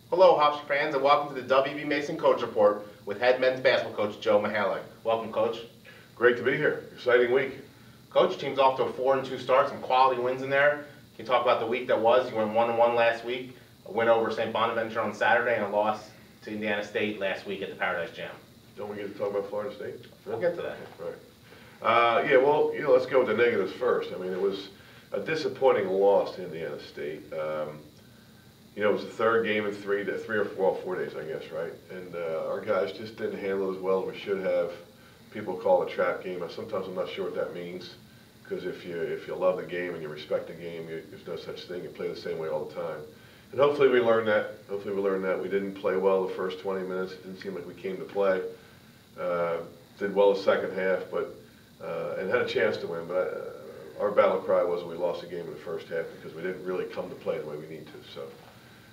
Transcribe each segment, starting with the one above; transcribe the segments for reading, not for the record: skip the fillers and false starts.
Hello, Hofstra fans, and welcome to the WB Mason Coach Report with head men's basketball coach Joe Mihalich. Welcome, Coach. Great to be here. Exciting week. Coach, team's off to a 4-2 start, some quality wins in there. Can you talk about the week that was? You went 1-1 last week, a win over St Bonaventure on Saturday, and a loss to Indiana State last week at the Paradise Jam. Don't we get to talk about Florida State? We'll get to that. Right. Yeah, well, let's go with the negatives first. I mean, it was a disappointing loss to Indiana State. It was the third game in 4 days, I guess, right? And our guys just didn't handle it as well as we should have. People call it a trap game. Sometimes I'm not sure what that means, because if you love the game and you respect the game, there's no such thing. You play the same way all the time. And hopefully we learned that. We didn't play well the first 20 minutes. It didn't seem like we came to play. Did well the second half, and had a chance to win. But our battle cry was we lost the game in the first half because we didn't really come to play the way we need to. So.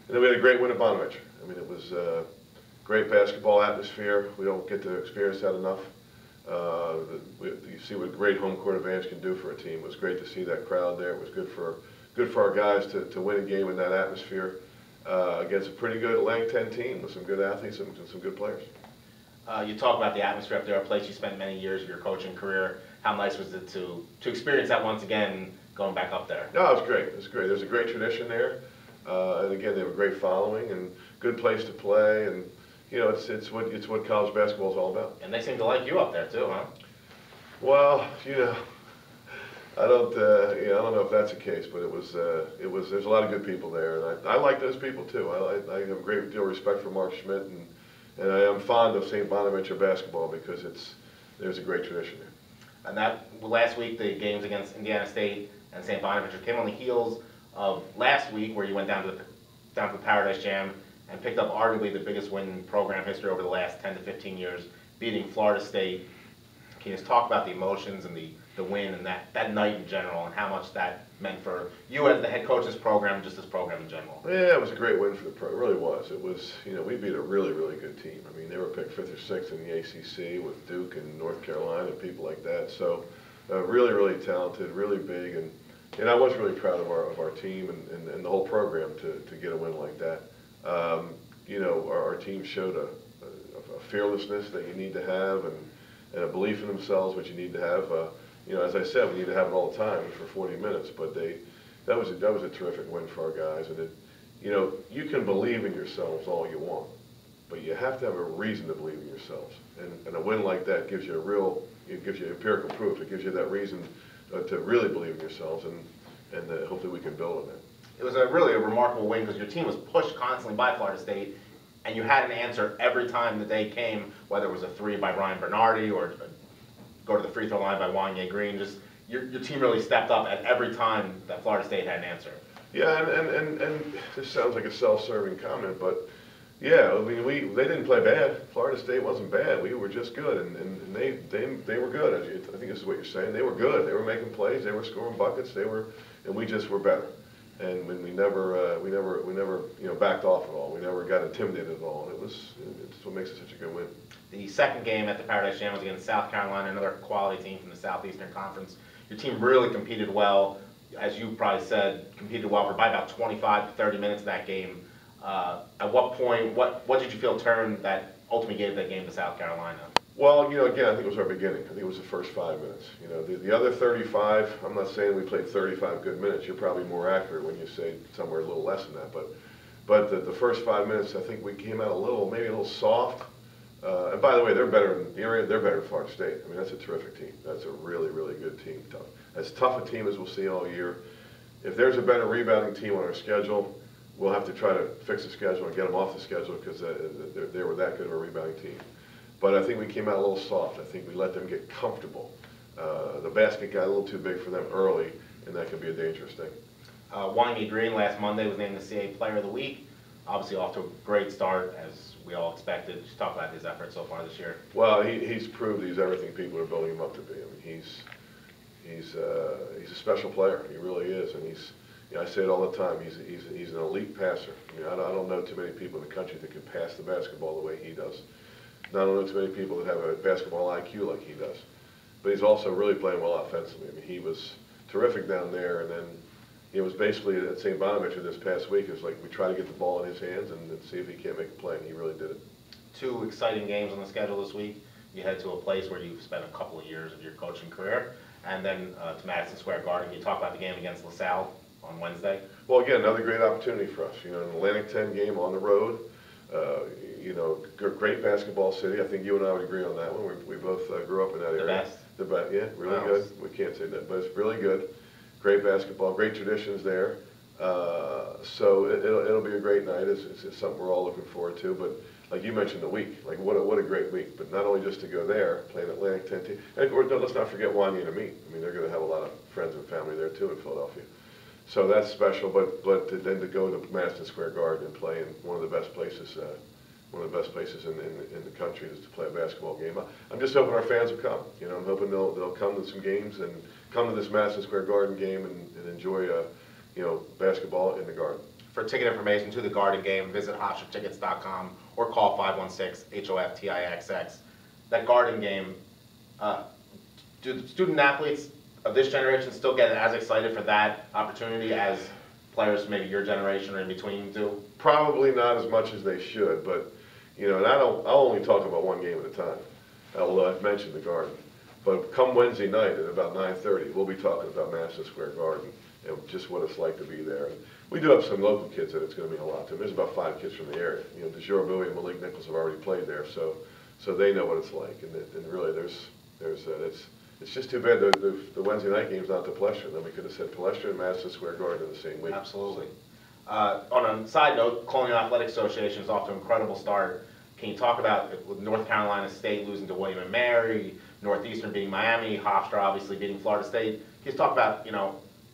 And then we had a great win at Bonaventure. I mean, it was a great basketball atmosphere. We don't get to experience that enough. You see what a great home court advantage can do for a team. It was great to see that crowd there. It was good for our guys to win a game in that atmosphere against a pretty good Atlantic 10 team with some good athletes and some good players. You talk about the atmosphere up there, a place you spent many years of your coaching career. How nice was it to experience that once again, going back up there? No, it was great. It was great. There's a great tradition there. And again, they have a great following and good place to play, and it's what college basketball is all about. And they seem to like you up there too, huh? Well, I don't know if that's the case, but there's a lot of good people there, and I like those people too. I have a great deal of respect for Mark Schmidt, and I am fond of St Bonaventure basketball because there's a great tradition there. And that last week, the games against Indiana State and St Bonaventure came on the heels of last week, where you went down to the Paradise Jam and picked up arguably the biggest win in program history over the last 10 to 15 years, beating Florida State. Can you just talk about the emotions and the win and that night in general, and how much that meant for you as the head coach of this program, just this program in general? Yeah, it was a great win for the pro. It really was. It was, we beat a really, really good team. I mean, they were picked 5th or 6th in the ACC with Duke and North Carolina and people like that. So, really, really talented, really big, and I was really proud of our team and the whole program to get a win like that. Our team showed a fearlessness that you need to have, and a belief in themselves, which you need to have. As I said, we need to have it all the time for 40 minutes. But that was a terrific win for our guys. And you can believe in yourselves all you want, but you have to have a reason to believe in yourselves. And a win like that gives you empirical proof. It gives you that reason to really believe in yourselves, and hopefully we can build on that. It was really a remarkable win because your team was pushed constantly by Florida State, and you had an answer every time the day came, whether it was a 3 by Brian Bernardi or go to the free throw line by Wanye Green. Just your team really stepped up at every time that Florida State had an answer. Yeah, and this sounds like a self-serving comment, but yeah, I mean, they didn't play bad. Florida State wasn't bad. We were just good, and they were good. I think this is what you're saying. They were good. They were making plays. They were scoring buckets. And we just were better. And when we never backed off at all. We never got intimidated at all. And it's what makes it such a good win. The second game at the Paradise Jam was against South Carolina, another quality team from the Southeastern Conference. Your team really competed well, as you probably said, competed well for about 25 to 30 minutes of that game. At what point, what did you feel turned that ultimately gave that game to South Carolina? Well, again, I think it was our beginning. I think it was the first 5 minutes. The other 35, I'm not saying we played 35 good minutes. You're probably more accurate when you say somewhere a little less than that. But the first 5 minutes, I think we came out maybe a little soft. And by the way, they're better than Florida State. I mean, that's a terrific team. That's a really, really good team. As tough a team as we'll see all year. If there's a better rebounding team on our schedule, we'll have to try to fix the schedule and get them off the schedule because they were that good of a rebounding team. But I think we came out a little soft. I think we let them get comfortable. The basket got a little too big for them early, and that could be a dangerous thing. Wanye Green last Monday was named the CAA Player of the Week. Obviously off to a great start, as we all expected. Just talk about his efforts so far this year. Well, he's proved he's everything people are building him up to be. I mean, he's a special player. He really is, and I say it all the time. He's an elite passer. I mean, I don't know too many people in the country that can pass the basketball the way he does. I don't know too many people that have a basketball IQ like he does. But he's also really playing well offensively. I mean, he was terrific down there, and then it was basically at St Bonaventure this past week. It was like we try to get the ball in his hands and see if he can't make a play, and he really did it. 2 exciting games on the schedule this week. You head to a place where you've spent a couple of years of your coaching career, and then to Madison Square Garden. Can you talk about the game against LaSalle on Wednesday? Well, again, another great opportunity for us. An Atlantic 10 game on the road. Great basketball city. I think you and I would agree on that one. We both grew up in that area. The best. The best, yeah, really Wow. good. We can't say that, but it's really good. Great basketball, great traditions there. So it'll be a great night. It's something we're all looking forward to. But like you mentioned, the week, like what a great week. But not only just to go there, play an Atlantic 10 team, and let's not forget Wanya and Amit. I mean, they're going to have a lot of friends and family there too in Philadelphia. So that's special. But then to go to Madison Square Garden and play in one of the best places. One of the best places in the country is to play a basketball game. I'm just hoping our fans will come. I'm hoping they'll come to some games and come to this Madison Square Garden game and enjoy basketball in the Garden. For ticket information to the Garden game, visit HofstraTickets.com or call 516-HOFTIXX. That Garden game, do the student athletes of this generation still get as excited for that opportunity as players maybe your generation or in between do? Probably not as much as they should, but and I'll only talk about one game at a time, although I've mentioned the Garden. But come Wednesday night at about 9:30, we'll be talking about Madison Square Garden and just what it's like to be there. And we do have some local kids that it's going to mean a lot to. There's about 5 kids from the area. DeJour Bowie and Malik Nichols have already played there, so they know what it's like. And really, it's just too bad the Wednesday night game's not to Palestra. Then we could have said Palestra and Madison Square Garden in the same week. Absolutely. On a side note, Colonial Athletic Association is off to an incredible start. Can you talk about with North Carolina State losing to William & Mary, Northeastern beating Miami, Hofstra obviously beating Florida State? Can you talk about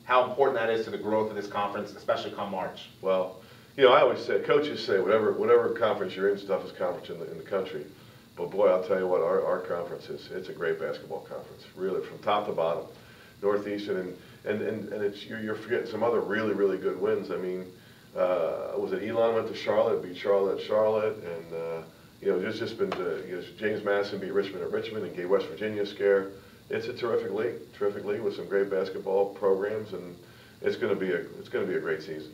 how important that is to the growth of this conference, especially come March? Well, I always say, coaches say, whatever conference you're in, toughest conference in the country. But boy, I'll tell you what, our conference it's a great basketball conference, really, from top to bottom. Northeastern and you're forgetting some other really good wins. I mean, was it Elon went to Charlotte, beat Charlotte, and there's just been James Madison beat Richmond at Richmond and gave West Virginia a scare. It's a terrific league with some great basketball programs, and it's going to be a great season.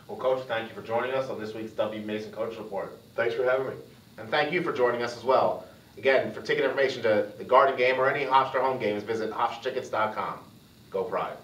Well, Coach, thank you for joining us on this week's W. Mason Coach Report. Thanks for having me. And thank you for joining us as well. Again, for ticket information to the Garden game or any Hofstra home games, visit HofstraTickets.com. Go Pride.